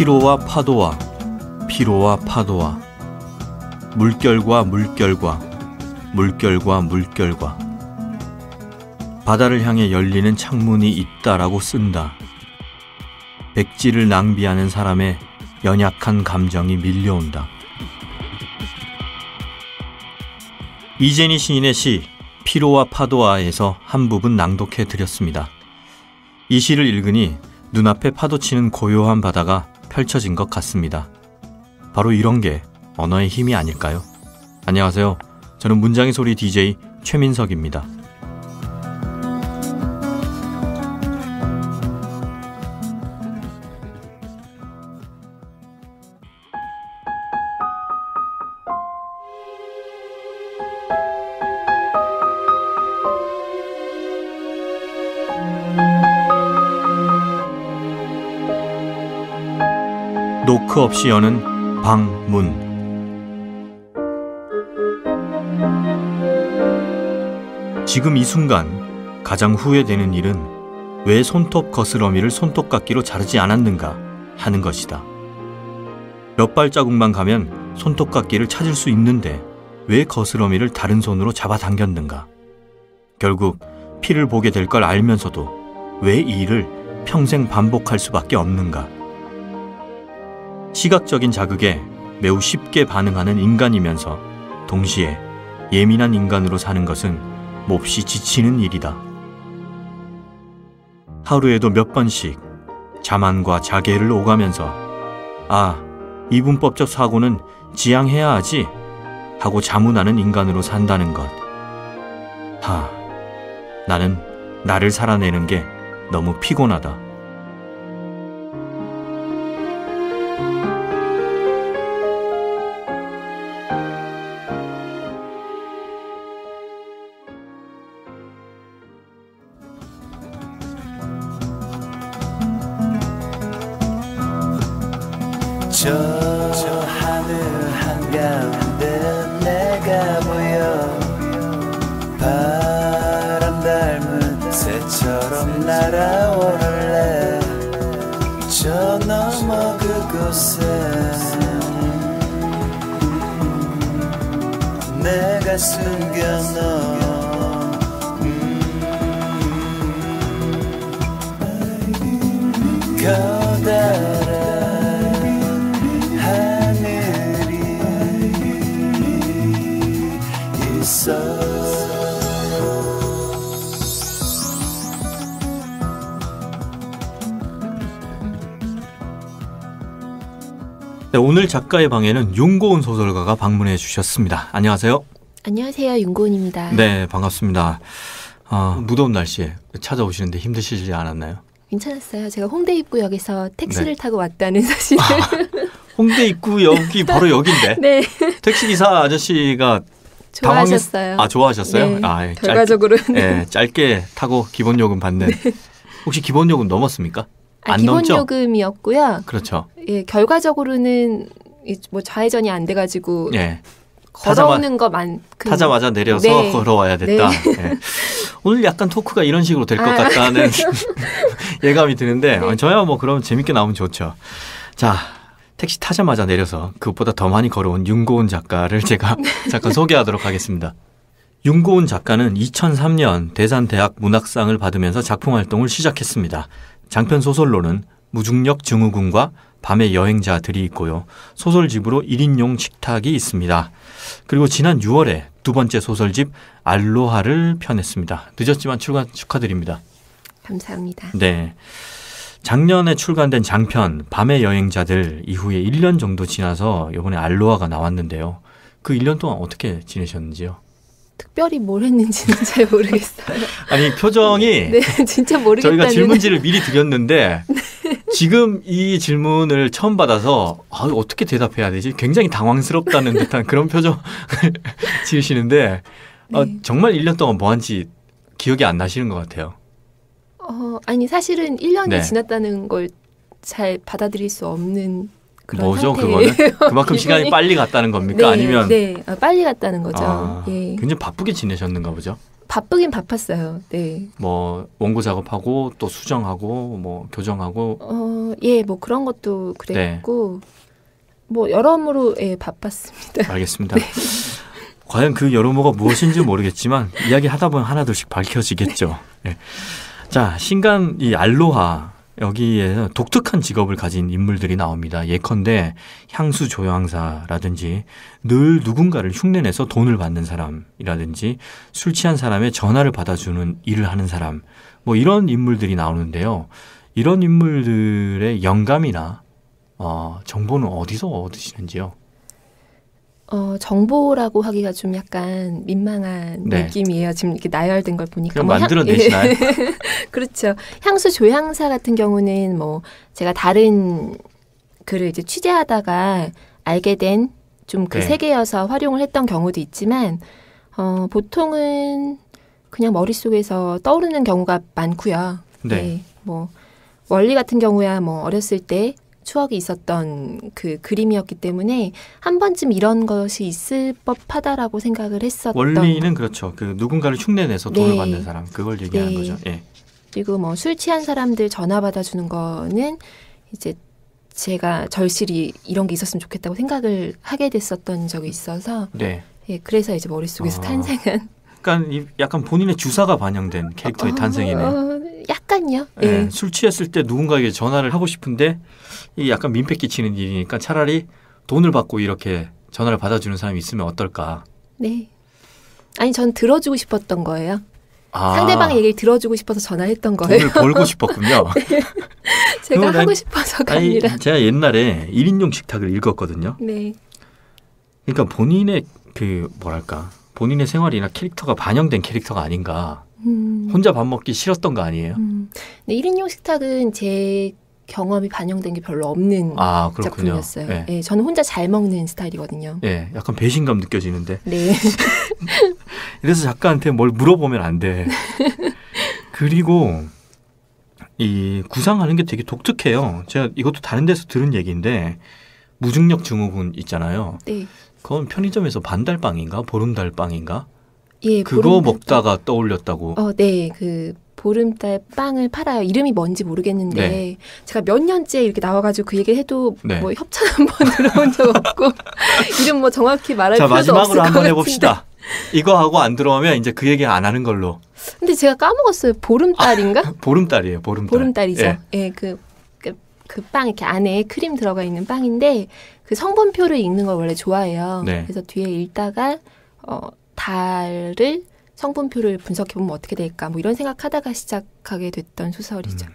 피로와 파도와 피로와 파도와 물결과 물결과 물결과 물결과 바다를 향해 열리는 창문이 있다라고 쓴다. 백지를 낭비하는 사람의 연약한 감정이 밀려온다. 이재니 시인의 시 피로와 파도와에서 한 부분 낭독해 드렸습니다. 이 시를 읽으니 눈앞에 파도치는 고요한 바다가 펼쳐진 것 같습니다. 바로 이런 게 언어의 힘이 아닐까요? 안녕하세요. 저는 문장의 소리 DJ 최민석입니다. 노크 없이 여는 방문. 지금 이 순간 가장 후회되는 일은 왜 손톱 거스러미를 손톱깎이로 자르지 않았는가 하는 것이다. 몇 발자국만 가면 손톱깎이를 찾을 수 있는데 왜 거스러미를 다른 손으로 잡아당겼는가. 결국 피를 보게 될 걸 알면서도 왜 이 일을 평생 반복할 수밖에 없는가. 시각적인 자극에 매우 쉽게 반응하는 인간이면서 동시에 예민한 인간으로 사는 것은 몹시 지치는 일이다. 하루에도 몇 번씩 자만과 자괴를 오가면서 이분법적 사고는 지양해야 하지 하고 자문하는 인간으로 산다는 것. 나는 나를 살아내는 게 너무 피곤하다. 저 하늘 한가운데 내가 보여 바람 닮은 새처럼 날아오를래. 저 너머 그곳에 내가 숨겨놓은 커다란 네, 오늘 작가의 방에는 윤고은 소설가가 방문해 주셨습니다. 안녕하세요. 안녕하세요. 윤고은입니다. 네, 반갑습니다. 무더운 날씨에 찾아오시는데 힘드시지 않았나요? 괜찮았어요. 제가 홍대 입구역에서 택시를 타고 왔다는 사실을. 홍대 입구역이 바로 여긴데. 네. 택시기사 아저씨가 좋아하셨어요. 좋아하셨어요? 네, 결과적으로는. 네, 짧게 타고 기본 요금 받는. 네. 혹시 기본 요금 넘었습니까? 안 기본 넘죠? 요금이었고요. 그렇죠. 예, 결과적으로는 뭐 좌회전이 안 돼가지고 예. 걸어오는 것만큼 타자마자 내려서 네. 걸어와야 됐다. 네. 예. 오늘 약간 토크가 이런 식으로 될 것 같다는 예감이 드는데 네. 저야 뭐 그러면 재밌게 나오면 좋죠. 자, 택시 타자마자 내려서 그것보다 더 많이 걸어온 윤고은 작가를 제가 잠깐 소개하도록 하겠습니다. 윤고은 작가는 2003년 대산대학 문학상을 받으면서 작품 활동을 시작했습니다. 장편 소설로는 무중력 증후군과 밤의 여행자들이 있고요. 소설집으로 1인용 식탁이 있습니다. 그리고 지난 6월에 두 번째 소설집 알로하를 펴냈습니다. 늦었지만 출간 축하드립니다. 감사합니다. 네, 작년에 출간된 장편 밤의 여행자들 이후에 1년 정도 지나서 이번에 알로하가 나왔는데요. 그 1년 동안 어떻게 지내셨는지요? 특별히 뭘 했는지는 잘 모르겠어요. 아니 표정이 네, 진짜 모르겠다는. 저희가 질문지를 미리 드렸는데 네. 지금 이 질문을 처음 받아서 어떻게 대답해야 되지? 굉장히 당황스럽다는 듯한 그런 표정을 지으시는데 네. 정말 1년 동안 뭐 한지 기억이 안 나시는 것 같아요. 아니 사실은 1년이 네. 지났다는 걸 잘 받아들일 수 없는 그런 뭐죠? 상태예요. 그거는? 그만큼 시간이 빨리 갔다는 겁니까? 네, 아니면 네, 빨리 갔다는 거죠. 예. 굉장히 바쁘게 지내셨는가 보죠? 바쁘긴 바빴어요. 네. 뭐 원고 작업하고 또 수정하고 뭐 교정하고 예, 뭐 그런 것도 그랬고 뭐 여러모로 예, 바빴습니다. 알겠습니다. 과연 그 여러모가 무엇인지 모르겠지만 이야기 하다 보면 하나둘씩 밝혀지겠죠. 네. 자, 신간 이 알로하 여기에 독특한 직업을 가진 인물들이 나옵니다. 예컨대 향수 조향사라든지 늘 누군가를 흉내내서 돈을 받는 사람이라든지 술 취한 사람의 전화를 받아주는 일을 하는 사람 뭐 이런 인물들이 나오는데요. 이런 인물들의 영감이나 정보는 어디서 얻으시는지요? 정보라고 하기가 좀 약간 민망한 네. 느낌이에요. 지금 이렇게 나열된 걸 보니까. 그냥 만들어내시나요? 그렇죠. 향수 조향사 같은 경우는 뭐 제가 다른 글을 이제 취재하다가 알게 된 좀 그 네. 세계여서 활용을 했던 경우도 있지만 보통은 그냥 머릿속에서 떠오르는 경우가 많고요. 네. 뭐 원리 같은 경우야 뭐 어렸을 때 추억이 있었던 그 그림이었기 때문에 한 번쯤 이런 것이 있을 법하다라고 생각을 했었던. 원리는 그렇죠. 그 누군가를 흉내내서 돈을 네. 받는 사람 그걸 얘기하는 네. 거죠. 예. 그리고 뭐 술 취한 사람들 전화 받아주는 거는 이제 제가 절실히 이런 게 있었으면 좋겠다고 생각을 하게 됐었던 적이 있어서 네. 예, 그래서 이제 머릿속에서 탄생한 약간 약간 본인의 주사가 반영된 캐릭터의 탄생이네. 약간요. 예. 예. 술 취했을 때 누군가에게 전화를 하고 싶은데 이 약간 민폐 끼치는 일이니까 차라리 돈을 받고 이렇게 전화를 받아주는 사람이 있으면 어떨까? 네. 아니 전 들어주고 싶었던 거예요. 아, 상대방의 얘기를 들어주고 싶어서 전화했던 거예요. 돈을 벌고 싶었군요. 제가 그럼 하고 싶어서 갑니다. 제가 옛날에 1인용 식탁을 읽었거든요. 네. 그러니까 본인의 그 뭐랄까 본인의 생활이나 캐릭터가 반영된 캐릭터가 아닌가. 혼자 밥 먹기 싫었던 거 아니에요? 네, 1인용 식탁은 제 경험이 반영된 게 별로 없는 아, 그렇군요. 작품이었어요. 네. 네, 저는 혼자 잘 먹는 스타일이거든요. 예, 약간 배신감 느껴지는데. 네. 이래서 작가한테 뭘 물어보면 안 돼. 그리고 이 구상하는 게 되게 독특해요. 제가 이것도 다른 데서 들은 얘기인데 무중력 증후군 있잖아요. 네. 그건 편의점에서 반달빵인가 보름달빵인가? 예, 그거 보름달 먹다가 떠올렸다고. 네, 그 보름달 빵을 팔아요. 이름이 뭔지 모르겠는데 네. 제가 몇 년째 이렇게 나와가지고 그 얘기를 해도 네. 뭐 협찬 한 번 들어온 적 없고 이름 뭐 정확히 말할 자, 필요도 없을 마지막으로 것 한번 같은데. 해봅시다. 이거 하고 안 들어오면 이제 그 얘기 안 하는 걸로. 근데 제가 까먹었어요. 보름달인가? 보름달이에요. 보름달. 보름달이죠. 예. 예, 그 빵 이렇게 안에 크림 들어가 있는 빵인데 그 성분표를 읽는 걸 원래 좋아해요. 네. 그래서 뒤에 읽다가 달을 성분표를 분석해 보면 어떻게 될까 뭐 이런 생각하다가 시작하게 됐던 소설이죠.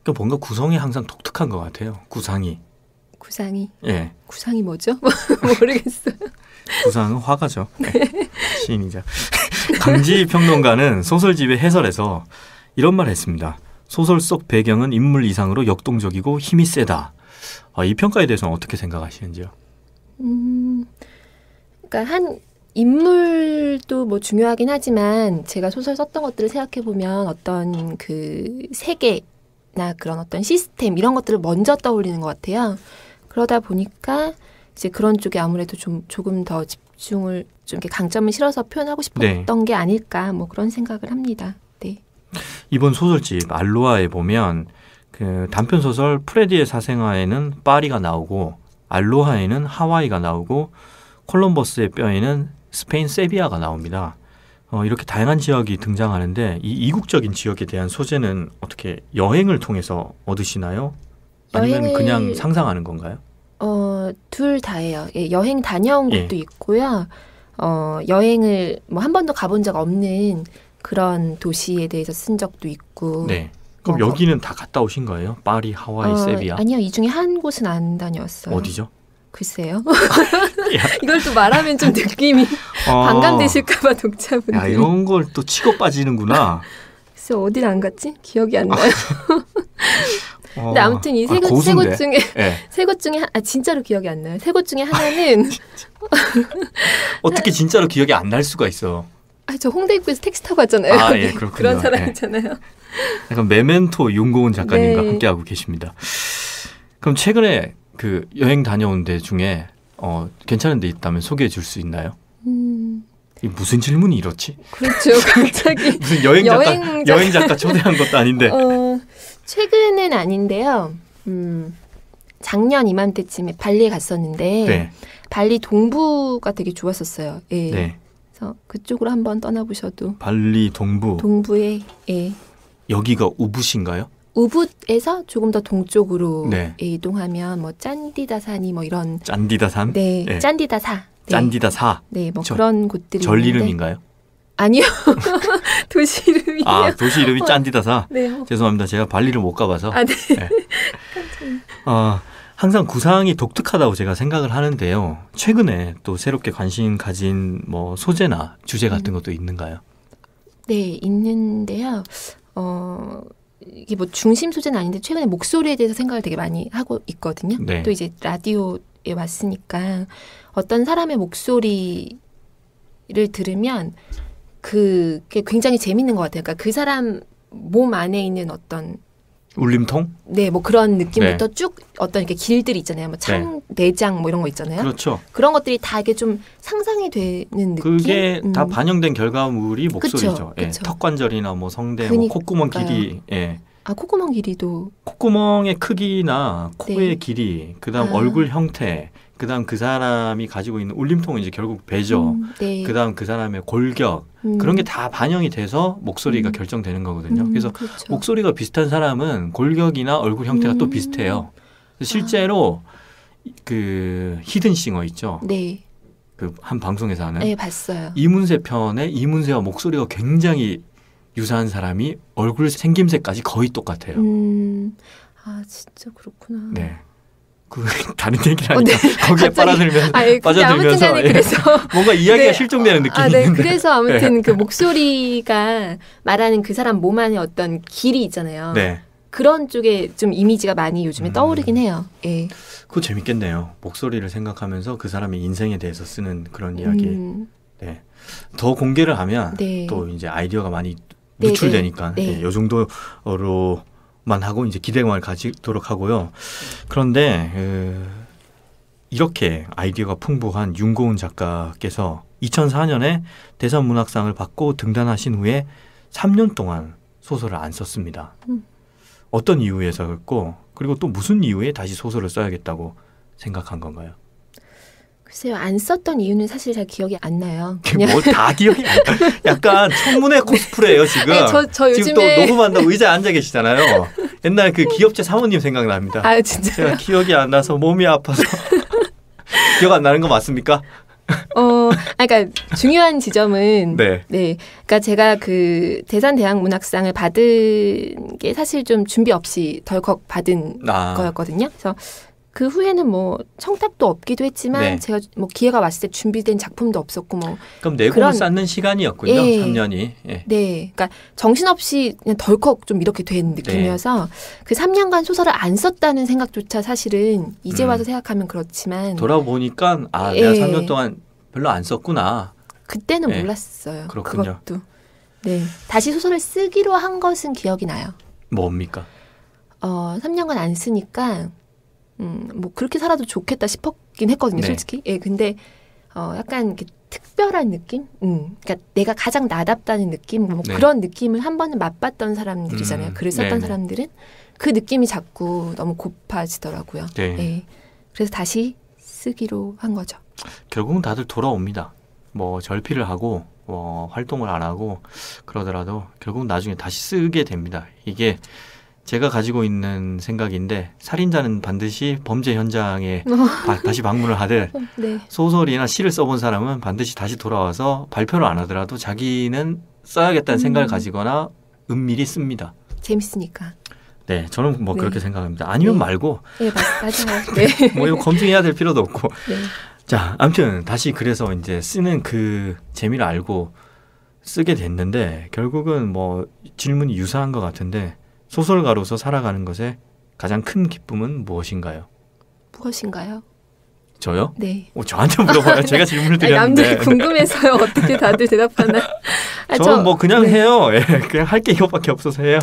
그러니까 뭔가 구성이 항상 독특한 것 같아요. 구상이. 구상이 예. 구상이 뭐죠? 모르겠어요. 구상은 화가죠. 네. 시인이자. 강지 평론가는 소설집의 해설에서 이런 말을 했습니다. 소설 속 배경은 인물 이상으로 역동적이고 힘이 세다. 이 평가에 대해서는 어떻게 생각하시는지요? 그러니까 한 인물도 뭐 중요하긴 하지만 제가 소설 썼던 것들을 생각해 보면 어떤 그 세계나 그런 어떤 시스템 이런 것들을 먼저 떠올리는 것 같아요. 그러다 보니까 이제 그런 쪽에 아무래도 좀 조금 더 집중을 좀 이렇게 강점을 실어서 표현하고 싶었던 게 아닐까 뭐 그런 생각을 합니다. 네. 이번 소설집 알로하에 보면 그 단편 소설 프레디의 사생아에는 파리가 나오고 알로하에는 하와이가 나오고 콜럼버스의 뼈에는 스페인 세비야가 나옵니다. 이렇게 다양한 지역이 등장하는데 이 이국적인 지역에 대한 소재는 어떻게 여행을 통해서 얻으시나요? 아니면 그냥 상상하는 건가요? 둘 다예요. 예, 여행 다녀온 것도 있고요. 여행을 뭐 한 번도 가본 적 없는 그런 도시에 대해서 쓴 적도 있고. 네. 그럼 여기는 다 갔다 오신 거예요? 파리, 하와이, 세비야? 아니요. 이 중에 한 곳은 안 다녀왔어요. 어디죠? 글쎄요. 이걸 또 말하면 좀 느낌이 반감되실까 봐 독자분들이. 야, 이런 걸 또 치고 빠지는구나. 글쎄 어딜 안 갔지? 기억이 안 나요. 근데 아무튼 이 세 곳 중에 네. 세 곳 중에 진짜로 기억이 안 나요. 세 곳 중에 하나는 어떻게 진짜로 기억이 안 날 수가 있어. 저 홍대 입구에서 택시 타고 왔잖아요. 예, 그렇군요. 그런 사람이잖아요. 약간 메멘토 윤고은 작가님과 네. 함께하고 계십니다. 그럼 최근에 그 여행 다녀온 데 중에 괜찮은 데 있다면 소개해 줄 수 있나요? 이 무슨 질문이 이렇지? 그렇죠. 갑자기 무슨 여행 작가 초대한 것도 아닌데. 최근은 아닌데요. 작년 이맘때쯤에 발리에 갔었는데 네. 발리 동부가 되게 좋았었어요. 예. 네. 그래서 그쪽으로 한번 떠나보셔도. 발리 동부. 동부에 예. 여기가 우붓인가요? 우붓에서 조금 더 동쪽으로 네. 예, 이동하면 뭐 짠디다산이 뭐 이런 짠디다산? 네, 네. 짠디다사. 네. 짠디다사. 네, 뭐 그런 곳들이 절 있는데. 이름인가요? 아니요. 도시 이름이에요. 아, 도시 이름이 짠디다사. 네. 죄송합니다. 제가 발리를 못 가봐서. 아, 네. 네. 항상 구상이 독특하다고 제가 생각을 하는데요. 최근에 또 새롭게 관심 가진 뭐 소재나 주제 같은 것도 있는가요? 네, 있는데요. 이게 뭐 중심 소재는 아닌데 최근에 목소리에 대해서 생각을 되게 많이 하고 있거든요. 네. 또 이제 라디오에 왔으니까 어떤 사람의 목소리를 들으면 그게 굉장히 재밌는 것 같아요. 그러니까 그 사람 몸 안에 있는 어떤 울림통? 네, 뭐 그런 느낌부터 네. 쭉 어떤 이렇게 길들이 있잖아요. 뭐 창, 내장 뭐 이런 거 있잖아요. 그렇죠. 그런 것들이 다 이게 좀 상상이 되는 느낌. 그게 다 반영된 결과물이 목소리죠. 그쵸, 예, 그쵸. 턱관절이나 뭐 성대, 뭐 그니까요. 콧구멍 길이, 예. 아, 콧구멍 길이도 콧구멍의 크기나 코의 네. 길이, 그다음 아. 얼굴 형태, 그다음 그 사람이 가지고 있는 울림통은 이제 결국 배죠. 네. 그다음 그 사람의 골격 그런 게 다 반영이 돼서 목소리가 결정되는 거거든요. 그래서 그렇죠. 목소리가 비슷한 사람은 골격이나 얼굴 형태가 또 비슷해요. 실제로 그 히든싱어 있죠. 네. 그 한 방송에서 하는 네, 봤어요. 이문세 편에 이문세와 목소리가 굉장히 유사한 사람이 얼굴 생김새까지 거의 똑같아요. 아, 진짜 그렇구나. 네. 그 다른 얘기라니까 네. 거기에 갑자기- 빠져들면서 예, 근데 아무튼 간에 예. 그래서 뭔가 이야기가 네. 실종되는 느낌이 아, 네. 있는데. 그래서 아무튼 그 목소리가 말하는 그 사람 몸 안에 어떤 길이 있잖아요. 네. 그런 쪽에 좀 이미지가 많이 요즘에 떠오르긴 해요. 예. 그거 재밌겠네요. 목소리를 생각하면서 그 사람의 인생에 대해서 쓰는 그런 이야기. 네. 더 공개를 하면 네. 또 이제 아이디어가 많이 네, 노출되니까 네, 네. 이 정도로만 하고 이제 기대감을 가지도록 하고요. 그런데 이렇게 아이디어가 풍부한 윤고은 작가께서 2004년에 대선문학상을 받고 등단하신 후에 3년 동안 소설을 안 썼습니다. 어떤 이유에서였고 그리고 또 무슨 이유에 다시 소설을 써야겠다고 생각한 건가요? 글쎄요, 안 썼던 이유는 사실 잘 기억이 안 나요. 그냥 뭐 다 기억이 안 나. 약간 청문회 코스프레예요 지금. 네, 저 지금 또 요즘에 녹음한다고 의자에 앉아 계시잖아요. 옛날 그 기업체 사모님 생각납니다. 아, 진짜. 제가 기억이 안 나서 몸이 아파서 기억 안 나는 거 맞습니까? 그러니까 중요한 지점은 네. 그러니까 제가 그 대산 대학문학상을 받은 게 사실 좀 준비 없이 덜컥 받은 거였거든요. 그래서 그 후에는 뭐 청탁도 없기도 했지만 네. 제가 뭐 기회가 왔을 때 준비된 작품도 없었고 뭐 그럼 내공을 그런- 쌓는 시간이었군요. 예. 3년이. 예. 네, 그러니까 정신없이 그냥 덜컥 좀 이렇게 된 느낌이어서 그 3년간 소설을 안 썼다는 생각조차 사실은 이제 와서 생각하면 그렇지만 돌아보니까 예. 내가 3년 동안 별로 안 썼구나. 그때는 네. 몰랐어요. 그렇군요. 그것도. 네, 다시 소설을 쓰기로 한 것은 기억이 나요. 뭡니까? 3년간 안 쓰니까 뭐 그렇게 살아도 좋겠다 싶었긴 했거든요, 네. 솔직히. 예, 근데 약간 이렇게 특별한 느낌? 그러니까 내가 가장 나답다는 느낌, 뭐 네. 그런 느낌을 한 번은 맛봤던 사람들이잖아요. 글을 썼던 네네. 사람들은 그 느낌이 자꾸 너무 고파지더라고요. 네. 예. 그래서 다시 쓰기로 한 거죠. 결국은 다들 돌아옵니다. 뭐 절필을 하고 활동을 안 하고 그러더라도 결국은 나중에 다시 쓰게 됩니다. 이게 제가 가지고 있는 생각인데 살인자는 반드시 범죄 현장에 다시 방문을 하듯 네. 소설이나 시를 써본 사람은 반드시 다시 돌아와서 발표를 안 하더라도 자기는 써야겠다는 생각을 가지거나 은밀히 씁니다. 재밌으니까. 네, 저는 뭐 네. 그렇게 생각합니다. 아니면 네. 말고 예, 맞아요. 네. 뭐 이거 검증해야 될 필요도 없고. 네. 자, 아무튼 다시 그래서 이제 쓰는 그 재미를 알고 쓰게 됐는데 결국은 뭐 질문이 유사한 것 같은데 소설가로서 살아가는 것에 가장 큰 기쁨은 무엇인가요? 무엇인가요? 저요? 네. 저한테 물어봐요. 제가 질문을 아니, 남들이 드렸는데. 궁금해서요. 어떻게 다들 대답하나? 저는 뭐 그냥 네. 해요. 예, 그냥 할 게 이것밖에 없어서 해요.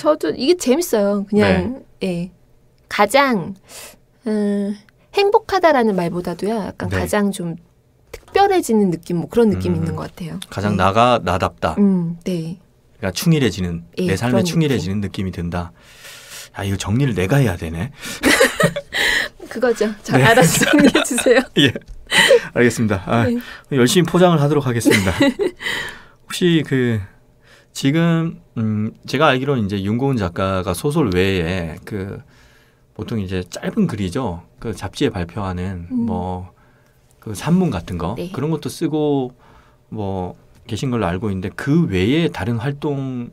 저도 이게 재밌어요. 그냥 예. 가장 행복하다라는 말보다도요. 약간 네. 가장 좀 특별해지는 느낌, 뭐 그런 느낌이 있는 것 같아요. 가장 네. 나답다. 네. 그러니까 충실해지는 예, 내 삶에 그런 충실해지는 느낌이 든다. 아 이거 정리를 내가 해야 되네. 그거죠. 잘 네. 알아서 정리해 주세요. 예, 알겠습니다. 아, 네. 열심히 포장을 하도록 하겠습니다. 혹시 지금 제가 알기로는 이제 윤고은 작가가 소설 외에 보통 이제 짧은 글이죠. 그 잡지에 발표하는 뭐 그 산문 같은 거 네. 그런 것도 쓰고 뭐 계신 걸로 알고 있는데 그 외에 다른 활동은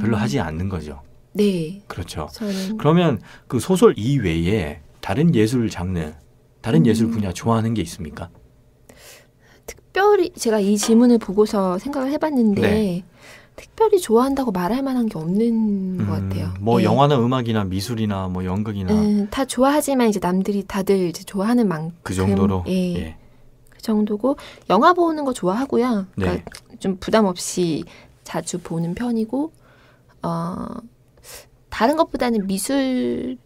별로 하지 않는 거죠. 네. 그렇죠. 저는 그러면 그 소설 이외에 다른 예술 장르, 다른 예술 분야 좋아하는 게 있습니까? 특별히 제가 이 질문을 보고서 생각을 해봤는데 네. 특별히 좋아한다고 말할 만한 게 없는 것 같아요. 뭐 예. 영화나 음악이나 미술이나 뭐 연극이나 다 좋아하지만 이제 남들이 다들 이제 좋아하는 만큼 그 정도로. 예. 예. 그 정도고 영화 보는 거 좋아하고요. 그러니까 네. 좀 부담 없이 자주 보는 편이고 다른 것보다는 미술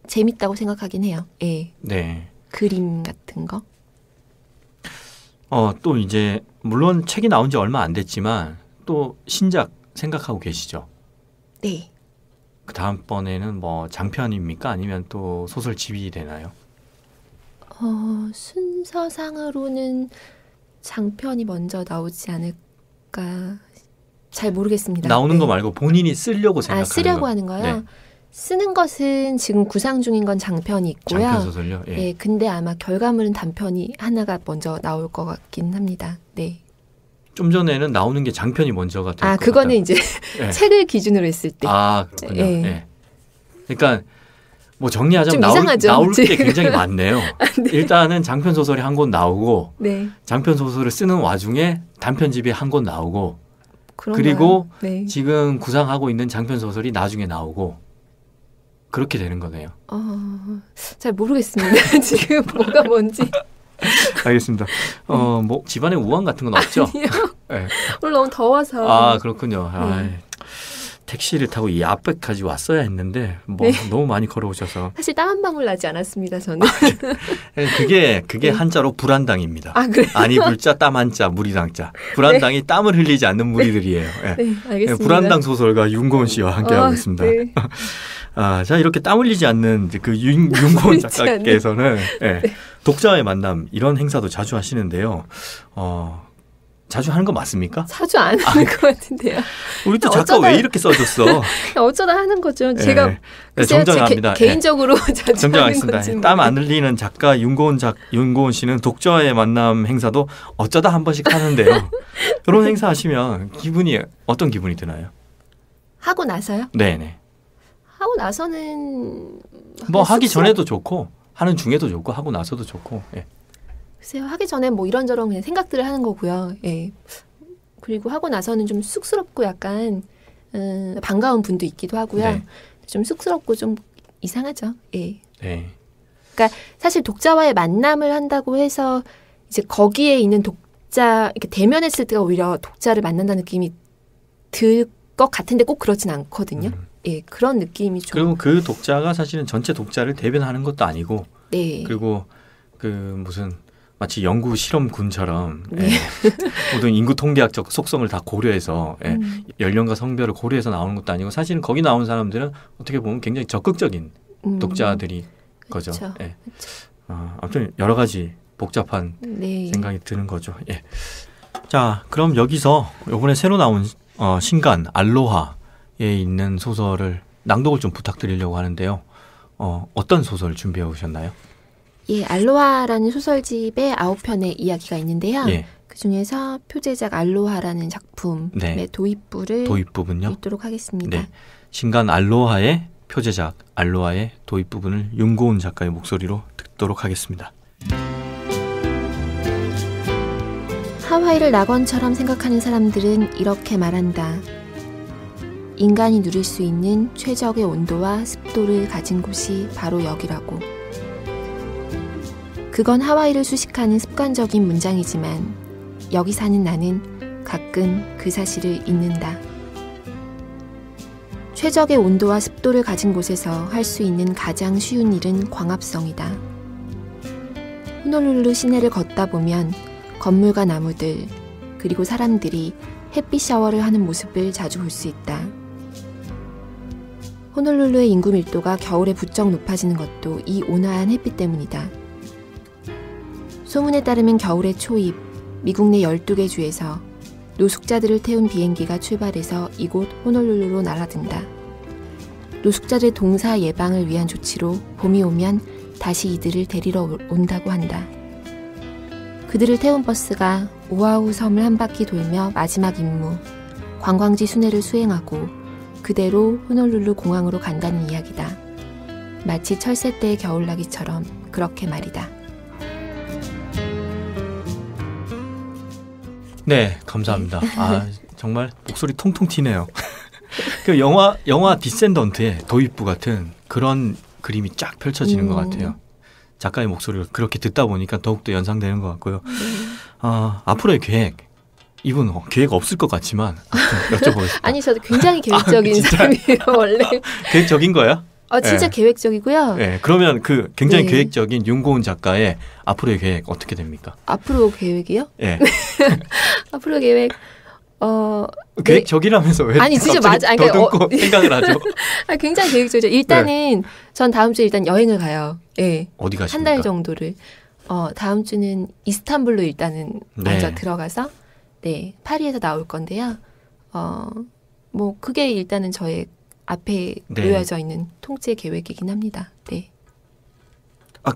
재밌다고 생각하긴 해요. 예. 네. 그림 같은 거. 또 이제 물론 책이 나온 지 얼마 안 됐지만 또 신작 생각하고 계시죠? 네. 그 다음번에는 뭐 장편입니까? 아니면 또 소설집이 되나요? 순서상으로는 장편이 먼저 나오지 않을까 잘 모르겠습니다. 나오는 네. 거 말고 본인이 쓰려고 생각하는 쓰려고 거. 하는 거요? 네. 쓰는 것은 지금 구상 중인 건 장편이 있고요. 장편 소설요? 예. 예, 근데 아마 결과물은 단편이 하나가 먼저 나올 것 같긴 합니다. 네. 좀 전에는 나오는 게 장편이 먼저가 될 것 그거는 같다. 이제 예. 책을 기준으로 했을 때. 그렇군요. 예. 예. 그러니까 뭐 정리하자면 좀 이상하죠, 나올 게 지금. 굉장히 많네요. 일단은 장편 소설이 한 권 나오고 네. 장편 소설을 쓰는 와중에 단편집이 한 권 나오고 그런가요? 그리고 네. 지금 구상하고 있는 장편 소설이 나중에 나오고 그렇게 되는 거네요. 잘 모르겠습니다. 지금 뭐가 뭔지. 알겠습니다. 뭐 집안에 우환 같은 건 없죠? 아니요. 네. 오늘 너무 더워서. 그렇군요. 택시를 타고 이 앞에까지 왔어야 했는데 뭐 네. 너무 많이 걸어오셔서 사실 땀 한 방울 나지 않았습니다. 저는. 그게 네. 한자로 불안당입니다. 그래요? 아니 불자 땀 한자 무리당자. 불안당이 땀을 흘리지 않는 무리들이에요. 예. 네, 알겠습니다. 불안당 소설가 윤고은 씨와 함께하고 있습니다. 네. 자 이렇게 땀 흘리지 않는 이제 그 윤고은 흘리지 작가께서는 독자와의 만남 이런 행사도 자주 하시는데요. 자주 하는 거 맞습니까? 자주 안 하는 것 같은데요. 우리 또 작가 왜 이렇게 써줬어? 어쩌다 하는 거죠. 제가 네, 글쎄요, 정정합니다. 개인적으로 자주 하는 정정하겠습니다. 건지 땀 안 흘리는 작가 윤고은 씨는 독자와의 만남 행사도 어쩌다 한 번씩 하는데요. 그런 행사 하시면 어떤 기분이 드나요? 하고 나서요? 네네. 하고 나서는 뭐 하기 전에도 좋고 하는 중에도 좋고 하고 나서도 좋고. 예. 글쎄요. 하기 전에 뭐 이런저런 그냥 생각들을 하는 거고요. 예. 그리고 하고 나서는 좀 쑥스럽고 약간 반가운 분도 있기도 하고요. 네. 좀 쑥스럽고 좀 이상하죠. 예. 네. 그러니까 사실 독자와의 만남을 한다고 해서 이제 거기에 있는 독자 이렇게 대면했을 때가 오히려 독자를 만난다는 느낌이 들 것 같은데 꼭 그렇진 않거든요. 예, 그런 느낌이 좀. 그리고 그 독자가 사실은 전체 독자를 대변하는 것도 아니고, 네. 그리고 무슨 마치 연구 실험군처럼 네. 모든 인구 통계학적 속성을 다 고려해서 연령과 성별을 고려해서 나오는 것도 아니고 사실은 거기 나온 사람들은 어떻게 보면 굉장히 적극적인 독자들이 거죠. 예. 아무튼 여러 가지 복잡한 네. 생각이 드는 거죠. 예. 자, 그럼 여기서 이번에 새로 나온 신간 알로하에 있는 소설을 낭독을 좀 부탁드리려고 하는데요. 어떤 소설 준비해 오셨나요? 예, 알로하라는 소설집에 9편의 이야기가 있는데요. 예. 그 중에서 표제작 알로하라는 작품의 네. 도입부를 도입 부분요? 읽도록 하겠습니다. 네. 신간 알로하의 표제작 알로하의 도입 부분을 윤고은 작가의 목소리로 듣도록 하겠습니다. 하와이를 낙원처럼 생각하는 사람들은 이렇게 말한다. 인간이 누릴 수 있는 최적의 온도와 습도를 가진 곳이 바로 여기라고. 그건 하와이를 수식하는 습관적인 문장이지만 여기 사는 나는 가끔 그 사실을 잊는다. 최적의 온도와 습도를 가진 곳에서 할 수 있는 가장 쉬운 일은 광합성이다. 호놀룰루 시내를 걷다 보면 건물과 나무들 그리고 사람들이 햇빛 샤워를 하는 모습을 자주 볼 수 있다. 호놀룰루의 인구 밀도가 겨울에 부쩍 높아지는 것도 이 온화한 햇빛 때문이다. 소문에 따르면 겨울의 초입, 미국 내 12개 주에서 노숙자들을 태운 비행기가 출발해서 이곳 호놀룰루로 날아든다. 노숙자들의 동사 예방을 위한 조치로 봄이 오면 다시 이들을 데리러 온다고 한다. 그들을 태운 버스가 오아후 섬을 한 바퀴 돌며 마지막 임무, 관광지 순회를 수행하고 그대로 호놀룰루 공항으로 간다는 이야기다. 마치 철새 때의 겨울나기처럼 그렇게 말이다. 네, 감사합니다. 아, 정말 목소리 통통 튀네요. 그 영화 디센던트의 도입부 같은 그런 그림이 쫙 펼쳐지는 것 같아요. 작가의 목소리를 그렇게 듣다 보니까 더욱더 연상되는 것 같고요. 앞으로의 계획, 이분 계획 없을 것 같지만 여쭤보겠습니다. 아니, 저도 굉장히 계획적인 사람이에요, 원래. 계획적인 거야? 진짜 네. 계획적이고요. 네, 그러면 그 굉장히 네. 계획적인 윤고은 작가의 앞으로의 계획 어떻게 됩니까? 앞으로 계획이요? 네. 앞으로 계획, 계획적이라면서 왜 아니, 진짜 갑자기 맞아. 아니, 더듬고 생각을 하죠? 굉장히 계획적이죠. 일단은 전 다음 주에 일단 여행을 가요. 예. 어디 가십니까? 한 달 정도를. 다음 주는 이스탄불로 일단은 먼저 네. 들어가서 네, 파리에서 나올 건데요. 뭐 그게 일단은 저의 앞에 네. 놓여져 있는 통째 계획이긴 합니다. 네.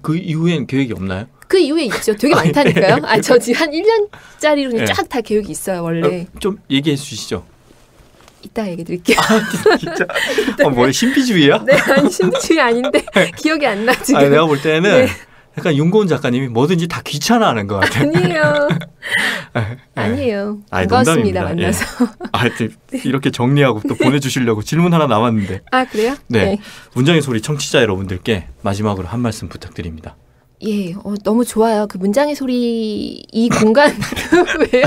그 이후엔 계획이 없나요? 그 이후에 있죠. 되게 많다니까요. 저 지금 한 1년짜리로 네. 쫙 다 계획이 있어요, 원래. 좀 얘기해 주시죠. 이따 얘기 드릴게요. 진짜 뭐야 신비주의야? 네, 아니 심지어 아닌데 기억이 안 나 지금. 아니, 내가 볼 때는 네. 약간 윤고은 작가님이 뭐든지 다 귀찮아하는 것 같아요. 아니에요. 네. 아니에요. 아니, 반갑습니다. 농담입니다. 만나서. 이렇게 정리하고 또 보내주시려고 질문 하나 남았는데. 그래요? 네. 문장의 소리 청취자 여러분들께 마지막으로 한 말씀 부탁드립니다. 예, 너무 좋아요. 그 문장의 소리 이 공간 왜요?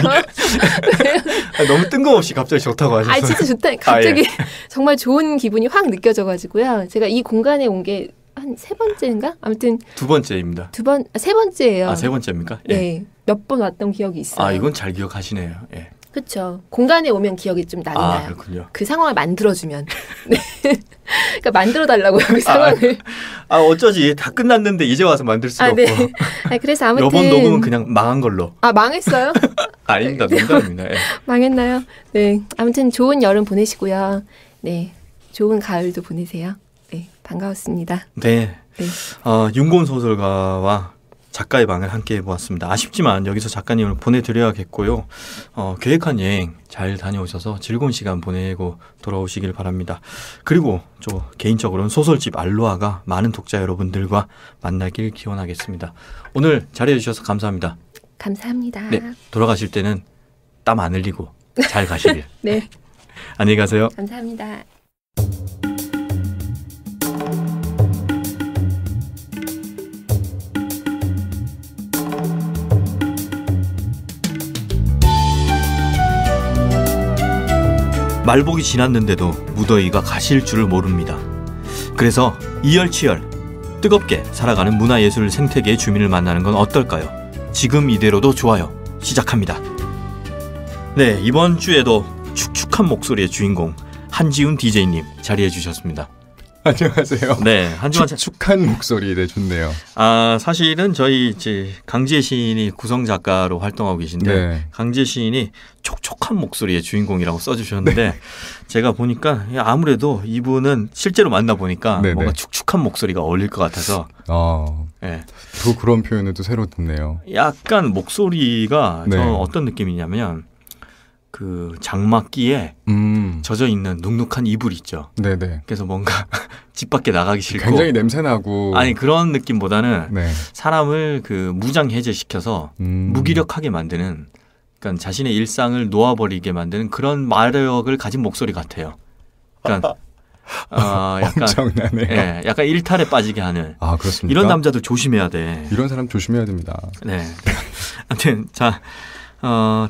너무 뜬금없이 갑자기 좋다고 하셔서. 진짜 좋다. 갑자기 예. 정말 좋은 기분이 확 느껴져가지고요. 제가 이 공간에 온 게 한 세 번째인가? 아무튼 두 번째입니다. 세 번째예요. 세 번째입니까? 예. 네, 몇 번 왔던 기억이 있어요. 이건 잘 기억하시네요. 예. 그렇죠. 공간에 오면 기억이 좀 나긴 나요. 그렇군요. 그 상황을 만들어주면. 네. 그러니까 만들어달라고요, 그 상황을. 어쩌지. 다 끝났는데 이제 와서 만들 수가 네. 없고. 그래서 아무튼. 이번 녹음은 그냥 망한 걸로. 망했어요? 아닙니다. 농담입니다. 예. 망했나요? 네. 아무튼 좋은 여름 보내시고요. 네. 좋은 가을도 보내세요. 네. 반가웠습니다. 네. 네. 윤고은 소설가와 작가의 방을 함께 해보았습니다. 아쉽지만 여기서 작가님을 보내드려야겠고요. 계획한 여행 잘 다녀오셔서 즐거운 시간 보내고 돌아오시길 바랍니다. 그리고 저 개인적으로는 소설집 알로아가 많은 독자 여러분들과 만나길 기원하겠습니다. 오늘 자리해 주셔서 감사합니다. 감사합니다. 네, 돌아가실 때는 땀 안 흘리고 잘 가시길. 네. 안녕히 가세요. 감사합니다. 말복이 지났는데도 무더위가 가실 줄을 모릅니다. 그래서 이열치열 뜨겁게 살아가는 문화예술 생태계의 주민을 만나는 건 어떨까요? 지금 이대로도 좋아요. 시작합니다. 네, 이번 주에도 축축한 목소리의 주인공 한지훈 DJ님 자리해 주셨습니다. 안녕하세요. 네, 한지훈 축축한 목소리 좋네요. 사실은 저희 이제 강지혜 시인이 구성 작가로 활동하고 계신데 네. 강지혜 시인이 촉촉한 목소리의 주인공이라고 써주셨는데 제가 보니까 아무래도 이분은 실제로 만나 보니까 뭔가 축축한 목소리가 어울릴 것 같아서 네. 또 그런 표현을 또 새로 듣네요. 약간 목소리가 저 어떤 느낌이냐면 그 장막기에 젖어 있는 눅눅한 이불 있죠. 네네. 그래서 뭔가 집 밖에 나가기 싫고 굉장히 냄새나고 그런 느낌보다는 사람을 그 무장 해제시켜서 무기력하게 만드는 그러니까 자신의 일상을 놓아버리게 만드는 그런 마력을 가진 목소리 같아요. 그러니까 약간 엄청나네요. 예, 약간 일탈에 빠지게 하는. 그렇습니까? 이런 남자들 조심해야 돼. 이런 사람 조심해야 됩니다. 네. 아무튼 자.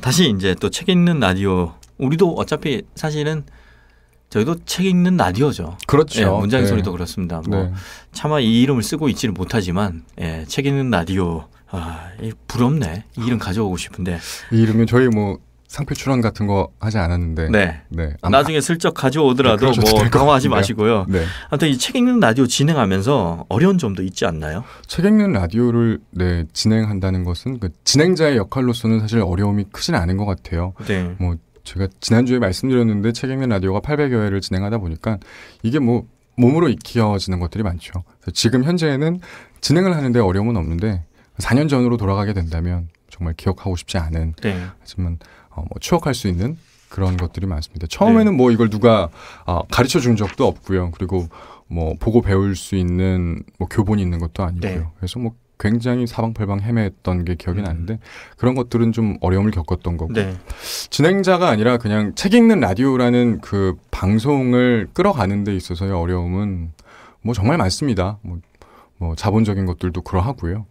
다시 이제 또 책 읽는 라디오. 우리도 어차피 사실은 저희도 책 읽는 라디오죠. 그렇죠. 예, 문장의 소리도 그렇습니다. 네. 차마 이 이름을 쓰고 있지는 못하지만 책 읽는 라디오 부럽네. 이 이름 가져오고 싶은데. 이 이름은 저희 뭐 상표 출원 같은 거 하지 않았는데. 네. 네. 나중에 슬쩍 가져오더라도 네, 그러셔도 뭐 될것 당황하지 같은데요. 마시고요. 네. 아무튼 이 책 읽는 라디오 진행하면서 어려운 점도 있지 않나요? 책 읽는 라디오를 진행한다는 것은 그 진행자의 역할로서는 사실 어려움이 크진 않은 것 같아요. 네. 뭐 제가 지난주에 말씀드렸는데 책 읽는 라디오가 800여 회를 진행하다 보니까 이게 뭐 몸으로 익혀지는 것들이 많죠. 그래서 지금 현재는 진행을 하는데 어려움은 없는데 4년 전으로 돌아가게 된다면 정말 기억하고 싶지 않은 네. 하지만 뭐 추억할 수 있는 그런 것들이 많습니다. 처음에는 뭐 이걸 누가 가르쳐 준 적도 없고요. 그리고 뭐 보고 배울 수 있는 뭐 교본이 있는 것도 아니고요. 네. 그래서 뭐 굉장히 사방팔방 헤맸던 게 기억이 나는데 그런 것들은 좀 어려움을 겪었던 거고 네. 진행자가 아니라 그냥 책 읽는 라디오라는 그 방송을 끌어가는 데 있어서의 어려움은 뭐 정말 많습니다. 뭐 자본적인 것들도 그러하고요.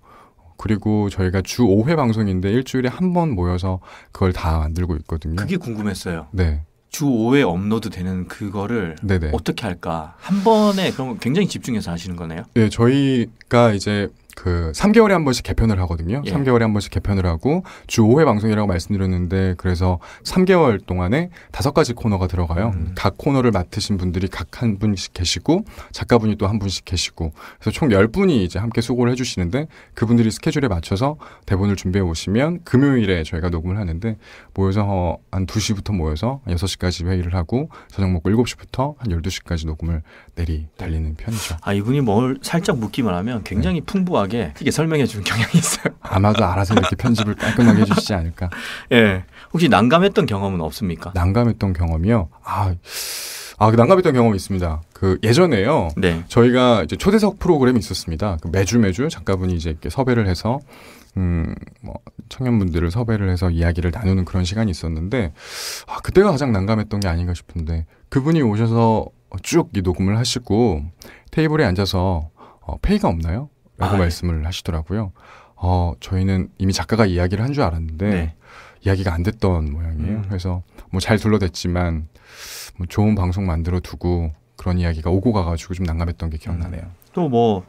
그리고 저희가 주 5회 방송인데 일주일에 한 번 모여서 그걸 다 만들고 있거든요. 그게 궁금했어요. 네. 주 5회 업로드 되는 그거를 네네. 어떻게 할까? 한 번에 그럼 굉장히 집중해서 하시는 거네요. 네, 저희가 이제 그 3개월에 한 번씩 개편을 하거든요. 예. 3개월에 한 번씩 개편을 하고 주 5회 방송이라고 말씀드렸는데 그래서 3개월 동안에 5가지 코너가 들어가요. 각 코너를 맡으신 분들이 각 한 분씩 계시고 작가분이 또 한 분씩 계시고 그래서 총 10분이 이제 함께 수고를 해주시는데 그분들이 스케줄에 맞춰서 대본을 준비해 오시면 금요일에 저희가 녹음을 하는데 모여서 한 2시부터 모여서 6시까지 회의를 하고 저녁 먹고 7시부터 한 12시까지 녹음을 달리는 편이죠. 이분이 뭘 살짝 묻기만 하면 굉장히 풍부하게 크게 설명해 주는 경향이 있어요. 아마도 알아서 이렇게 편집을 깔끔하게 해주시지 않을까. 예. 혹시 난감했던 경험은 없습니까? 난감했던 경험이요? 그 난감했던 경험이 있습니다. 그 예전에요. 네. 저희가 이제 초대석 프로그램이 있었습니다. 그 매주 작가분이 이제 이렇게 섭외를 해서 뭐 청년분들을 섭외를 해서 이야기를 나누는 그런 시간이 있었는데 그때가 가장 난감했던 게 아닌가 싶은데 그분이 오셔서 쭉 이 녹음을 하시고 테이블에 앉아서 페이가 없나요? 라고 말씀을 하시더라고요. 저희는 이미 작가가 이야기를 한 줄 알았는데 네. 이야기가 안 됐던 모양이에요. 그래서 뭐 잘 둘러댔지만 뭐 좋은 방송 만들어 두고 그런 이야기가 오고 가가지고 좀 난감했던 게 기억나네요. 또 뭐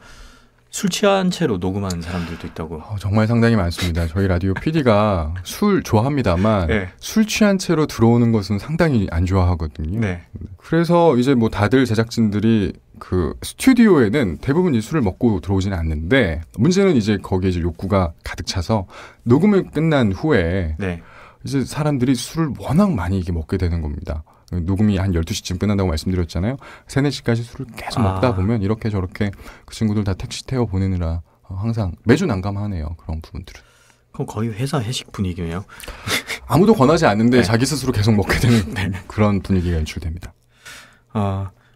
술 취한 채로 녹음하는 사람들도 있다고. 정말 상당히 많습니다. 저희 라디오 PD가 술 좋아합니다만 네. 술 취한 채로 들어오는 것은 상당히 안 좋아하거든요. 네. 그래서 이제 뭐 다들 제작진들이 그 스튜디오에는 대부분 이 술을 먹고 들어오지는 않는데 문제는 이제 거기에 이제 욕구가 가득 차서 녹음이 끝난 후에 네. 이제 사람들이 술을 워낙 많이 이게 먹게 되는 겁니다. 녹음이 한 12시쯤 끝난다고 말씀드렸잖아요. 3, 4시까지 술을 계속 먹다 보면 이렇게 저렇게 그 친구들 다 택시 태워 보내느라 항상 매주 난감하네요. 그런 부분들은. 그럼 거의 회사 회식 분위기네요. 아무도 권하지 않는데 네. 자기 스스로 계속 먹게 되는 그런 분위기가 연출됩니다.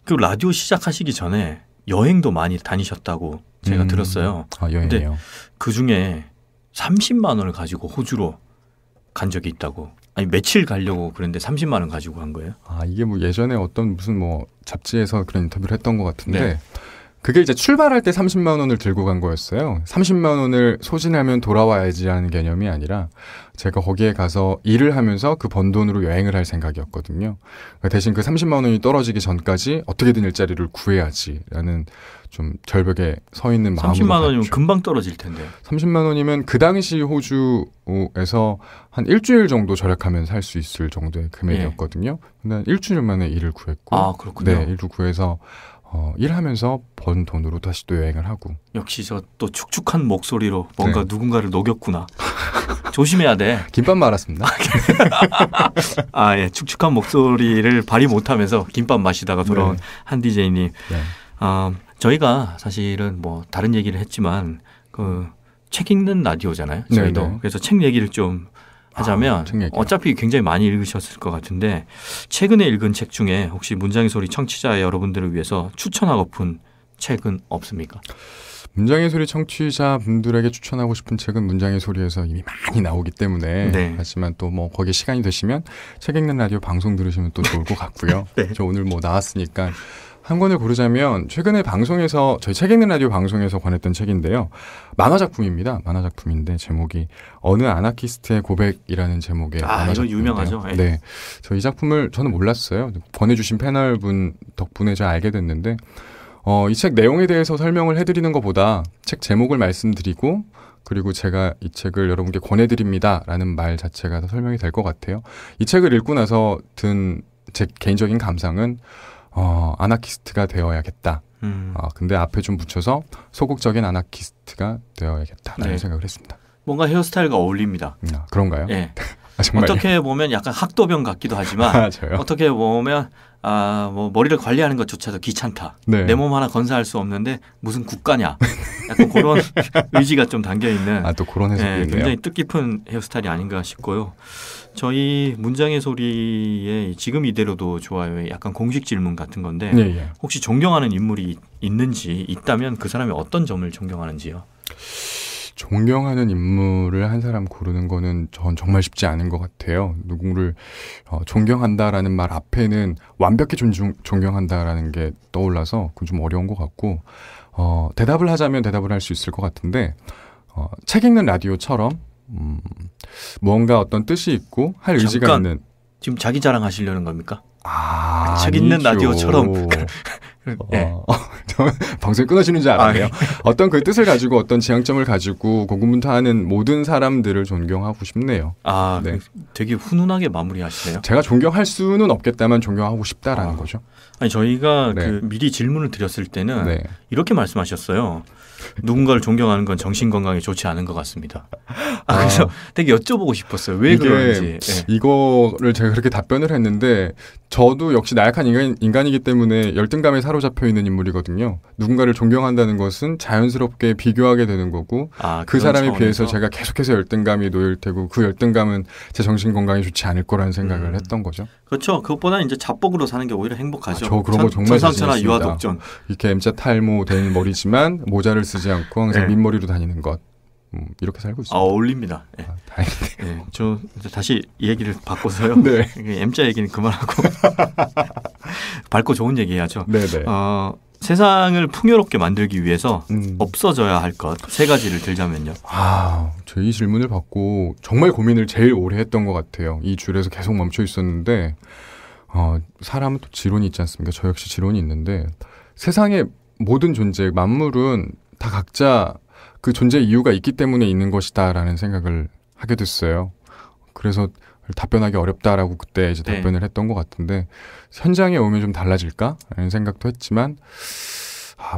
그리고 라디오 시작하시기 전에 여행도 많이 다니셨다고 제가 들었어요. 여행이요. 그중에 30만 원을 가지고 호주로 간 적이 있다고. 아니 며칠 가려고 그랬는데 30만 원 가지고 간 거예요? 이게 뭐 예전에 어떤 무슨 뭐 잡지에서 그런 인터뷰를 했던 것 같은데 네. 그게 이제 출발할 때 30만 원을 들고 간 거였어요. 30만 원을 소진하면 돌아와야지라는 개념이 아니라 제가 거기에 가서 일을 하면서 그 번 돈으로 여행을 할 생각이었거든요. 대신 그 30만 원이 떨어지기 전까지 어떻게든 일자리를 구해야지라는 좀 절벽에 서 있는 마음으로 30만 원이면 갔죠. 금방 떨어질 텐데. 30만 원이면 그 당시 호주에서 한 일주일 정도 절약하면 살 수 있을 정도의 금액이었거든요. 근데 일주일 만에 일을 구했고 그렇군요. 네, 일을 구해서 일하면서 번 돈으로 다시 또 여행을 하고. 역시 저 또 축축한 목소리로 뭔가 네. 누군가를 녹였구나. 조심해야 돼. 김밥 말았습니다. 예. 축축한 목소리를 발휘 못하면서 김밥 마시다가 돌아온 네. 한 DJ님. 네. 저희가 사실은 뭐 다른 얘기를 했지만 그 책 읽는 라디오잖아요. 저희도. 네, 네. 그래서 책 얘기를 좀 하자면 책 얘기요. 어차피 굉장히 많이 읽으셨을 것 같은데 최근에 읽은 책 중에 혹시 문장의 소리 청취자 여러분들을 위해서 추천하고픈 책은 없습니까? 문장의 소리 청취자분들에게 추천하고 싶은 책은 문장의 소리에서 이미 많이 나오기 때문에 네. 하지만 또 뭐 거기에 시간이 되시면 책 읽는 라디오 방송 들으시면 또 좋을 것 같고요. 네. 저 오늘 뭐 나왔으니까 한 권을 고르자면 최근에 방송에서 저희 책 읽는 라디오 방송에서 권했던 책인데요. 만화 작품입니다. 만화 작품인데 제목이 어느 아나키스트의 고백이라는 제목의 만화 이거 작품인데요. 유명하죠. 네. 네. 저 이 작품을 저는 몰랐어요. 권해주신 패널분 덕분에 제가 알게 됐는데 이 책 내용에 대해서 설명을 해드리는 것보다 책 제목을 말씀드리고 그리고 제가 이 책을 여러분께 권해드립니다라는 말 자체가 더 설명이 될 것 같아요. 이 책을 읽고 나서 든 제 개인적인 감상은 아나키스트가 되어야겠다. 근데 앞에 좀 붙여서 소극적인 아나키스트가 되어야겠다라는 네. 생각을 했습니다. 뭔가 헤어스타일과 어울립니다. 그런가요? 예. 정말요? 어떻게 보면 약간 학도병 같기도 하지만 저요? 어떻게 보면 뭐 머리를 관리하는 것조차도 귀찮다. 네. 내 몸 하나 건사할 수 없는데 무슨 국가냐. 약간 그런 의지가 좀 담겨 있는 또 그런 해석이 있네요. 굉장히 뜻깊은 헤어스타일이 아닌가 싶고요. 저희 문장의 소리에 지금 이대로도 좋아요에 약간 공식 질문 같은 건데 예. 혹시 존경하는 인물이 있는지 있다면 그 사람이 어떤 점을 존경하는지요? 존경하는 인물을 한 사람 고르는 거는 전 정말 쉽지 않은 것 같아요. 누구를 존경한다라는 말 앞에는 완벽히 존경한다라는 게 떠올라서 그건 좀 어려운 것 같고 대답을 하자면 대답을 할 수 있을 것 같은데 책 읽는 라디오처럼 뭔가 어떤 뜻이 있고 할 의지가 잠깐. 있는 지금 자기 자랑하시려는 겁니까? 책 아니죠. 읽는 라디오처럼. 네. 방송이 끊어지는 줄 알았네요. 어떤 그 뜻을 가지고 어떤 지향점을 가지고 고군분투하는 모든 사람들을 존경하고 싶네요. 네. 되게 훈훈하게 마무리하시네요. 제가 존경할 수는 없겠다만 존경하고 싶다라는 거죠. 아니 저희가 네. 미리 질문을 드렸을 때는 네. 이렇게 말씀하셨어요. 누군가를 존경하는 건 정신 건강에 좋지 않은 것 같습니다. 그래서 되게 여쭤보고 싶었어요. 왜 그런지. 네. 이거를 제가 그렇게 답변을 했는데 저도 역시 나약한 인간이기 때문에 열등감에 사로잡혀 있는 인물이거든요. 누군가를 존경한다는 것은 자연스럽게 비교하게 되는 거고 그 사람에 차원에서? 비해서 제가 계속해서 열등감이 놓일 테고 그 열등감은 제 정신 건강에 좋지 않을 거라는 생각을 했던 거죠. 그렇죠. 그것보다 이제 자뻑으로 사는 게 오히려 행복하죠. 저 그런 거 정말 천상천하 자신 있습니다. 유아독전. 이렇게 M자 탈모된 머리지만 모자를 쓰지 않고 항상 네. 민머리로 다니는 것. 이렇게 살고 있습니다. 어울립니다. 네. 다행이네요. 네, 저 이제 다시 이 얘기를 바꿔서요. 네. M자 얘기는 그만하고 밝고 좋은 얘기 해야죠. 네네. 세상을 풍요롭게 만들기 위해서 없어져야 할 것 세 가지를 들자면요. 저 이 질문을 받고 정말 고민을 제일 오래 했던 것 같아요. 이 줄에서 계속 멈춰 있었는데 사람은 또 지론이 있지 않습니까? 저 역시 지론이 있는데 세상의 모든 존재, 만물은 다 각자 그 존재 이유가 있기 때문에 있는 것이다라는 생각을 하게 됐어요. 그래서 답변하기 어렵다라고 그때 이제 답변을 했던 것 같은데 현장에 오면 좀 달라질까라는 생각도 했지만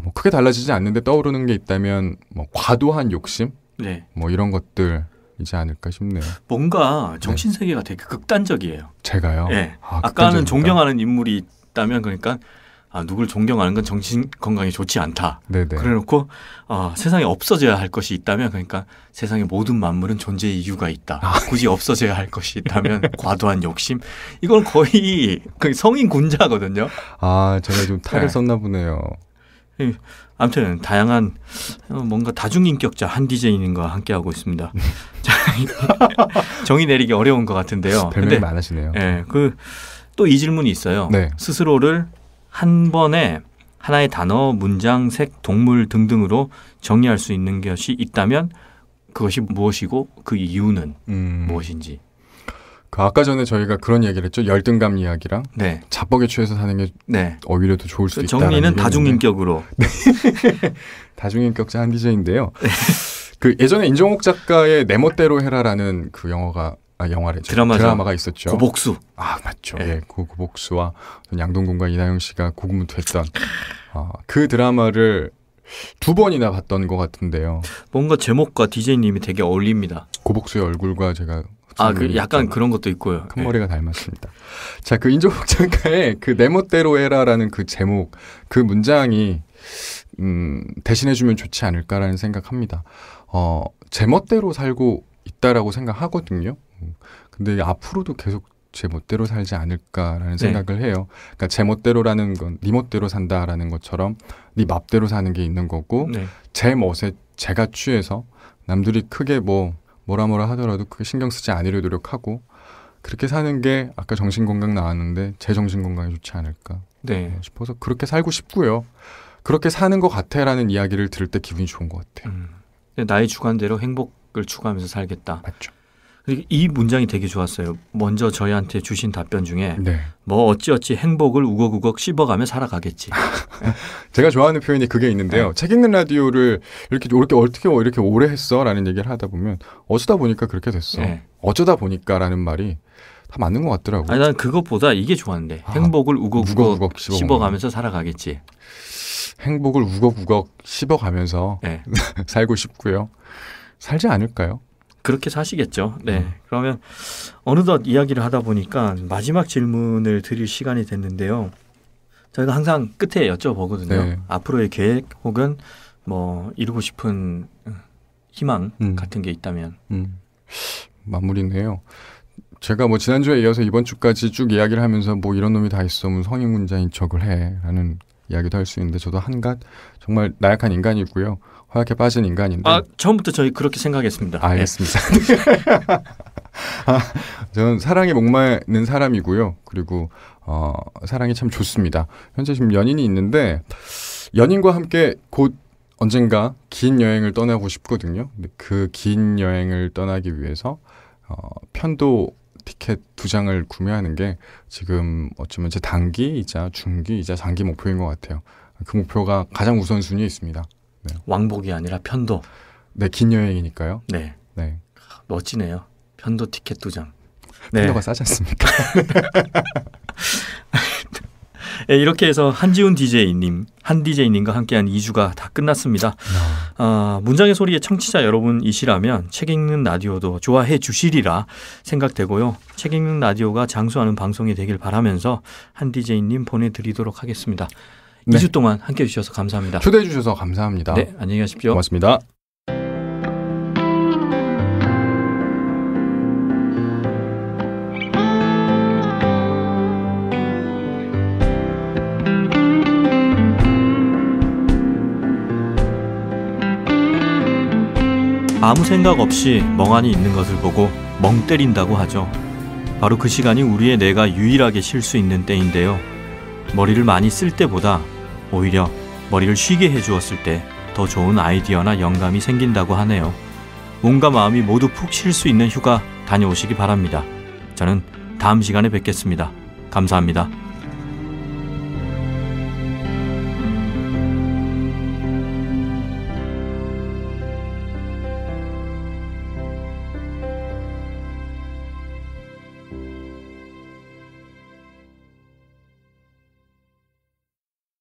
뭐 크게 달라지지 않는데 떠오르는 게 있다면 뭐 과도한 욕심, 뭐 이런 것들이지 않을까 싶네요. 뭔가 정신 세계가 되게 극단적이에요. 제가요? 네. 아까는 존경하는 인물이 있다면 그러니까 누굴 존경하는 건 정신 건강에 좋지 않다. 네네. 그래놓고 세상에 없어져야 할 것이 있다면 그러니까 세상의 모든 만물은 존재의 이유가 있다. 굳이 없어져야 할 것이 있다면 과도한 욕심. 이건 거의 성인 군자거든요. 제가 좀 탈을 썼나 보네요. 아무튼 다양한 뭔가 다중인격자 한 디제이님과 함께하고 있습니다. 정의 내리기 어려운 것 같은데요. 별명이 많으시네요. 또 이 질문이 있어요. 네. 스스로를 한 번에 하나의 단어, 문장, 색, 동물 등등으로 정리할 수 있는 것이 있다면 그것이 무엇이고 그 이유는 무엇인지. 아까 전에 저희가 그런 얘기를 했죠. 열등감 이야기랑 자뻑에 취해서 사는 게 오히려 더 좋을 수도 있다. 정리는 다중인격으로. 다중인격자 한 DJ인데요. 그 예전에 인정옥 작가의 내 멋대로 해라라는 그 영화래죠. 드라마가 있었죠. 고복수. 맞죠. 그 고복수와 양동근과 이나영 씨가 고군분투했던 그 드라마를 2번이나 봤던 것 같은데요. 뭔가 제목과 DJ님이 되게 어울립니다. 고복수의 얼굴과 제가 약간 그런 것도 있고요. 큰 머리가 닮았습니다. 자, 그 인정옥 작가의 그 내 멋대로 해라라는 그 제목, 그 문장이 대신해주면 좋지 않을까라는 생각합니다. 제 멋대로 살고 있다라고 생각하거든요. 근데 앞으로도 계속 제 멋대로 살지 않을까라는 생각을 해요. 그러니까 제 멋대로라는 건 네 멋대로 산다라는 것처럼 네 맘대로 사는 게 있는 거고 제 멋에 제가 취해서 남들이 크게 뭐라 하더라도 크게 신경 쓰지 않으려 노력하고 그렇게 사는 게 아까 정신건강 나왔는데 제 정신건강에 좋지 않을까 싶어서 그렇게 살고 싶고요. 그렇게 사는 것 같아라는 이야기를 들을 때 기분이 좋은 것 같아요. 나의 주관대로 행복을 추구하면서 살겠다. 맞죠. 이 문장이 되게 좋았어요. 먼저 저희한테 주신 답변 중에 네. 뭐 어찌어찌 행복을 우걱우걱 씹어가며 살아가겠지. 제가 좋아하는 표현이 그게 있는데요. 네. 책 읽는 라디오를 이렇게 어떻게 이렇게 오래 했어라는 얘기를 하다 보면 어쩌다 보니까 그렇게 됐어. 네. 어쩌다 보니까라는 말이 다 맞는 것 같더라고요. 아니, 난 그것보다 이게 좋았는데 행복을 우걱우걱 씹어가면서 살아가겠지. 행복을 우걱우걱 씹어가면서 네. 살고 싶고요. 살지 않을까요? 그렇게 사시겠죠. 네. 그러면 어느덧 이야기를 하다 보니까 마지막 질문을 드릴 시간이 됐는데요. 저희가 항상 끝에 여쭤보거든요. 네. 앞으로의 계획 혹은 뭐 이루고 싶은 희망 같은 게 있다면. 마무리네요. 제가 뭐 지난주에 이어서 이번 주까지 쭉 이야기를 하면서 뭐 이런 놈이 다 있어. 뭐 성인군자인 척을 해. 라는 이야기도 할 수 있는데 저도 한갓 정말 나약한 인간이고요. 허약해 빠진 인간인데. 처음부터 저희 그렇게 생각했습니다. 알겠습니다. 네. 저는 사랑에 목마르는 사람이고요. 그리고 사랑이 참 좋습니다. 현재 지금 연인이 있는데 연인과 함께 곧 언젠가 긴 여행을 떠나고 싶거든요. 근데 그 긴 여행을 떠나기 위해서 편도 티켓 2장을 구매하는 게 지금 어쩌면 제 단기이자 중기이자 장기 목표인 것 같아요. 그 목표가 가장 우선순위에 있습니다. 네. 왕복이 아니라 편도. 네, 긴 여행이니까요. 네. 네. 멋지네요. 편도 티켓 2장. 네. 편도가 싸지 않습니까? 네, 이렇게 해서 한지훈 DJ님, 한 DJ님과 함께한 2주가 다 끝났습니다. 문장의 소리의 청취자 여러분이시라면 책 읽는 라디오도 좋아해 주시리라 생각되고요. 책 읽는 라디오가 장수하는 방송이 되길 바라면서 한 DJ님 보내드리도록 하겠습니다. 네. 2주 동안 함께해 주셔서 감사합니다. 초대해 주셔서 감사합니다. 네, 안녕히 가십시오. 고맙습니다. 아무 생각 없이 멍하니 있는 것을 보고 멍 때린다고 하죠. 바로 그 시간이 우리의 뇌가 유일하게 쉴 수 있는 때인데요. 머리를 많이 쓸 때보다 오히려 머리를 쉬게 해주었을 때 더 좋은 아이디어나 영감이 생긴다고 하네요. 몸과 마음이 모두 푹 쉴 수 있는 휴가 다녀오시기 바랍니다. 저는 다음 시간에 뵙겠습니다. 감사합니다.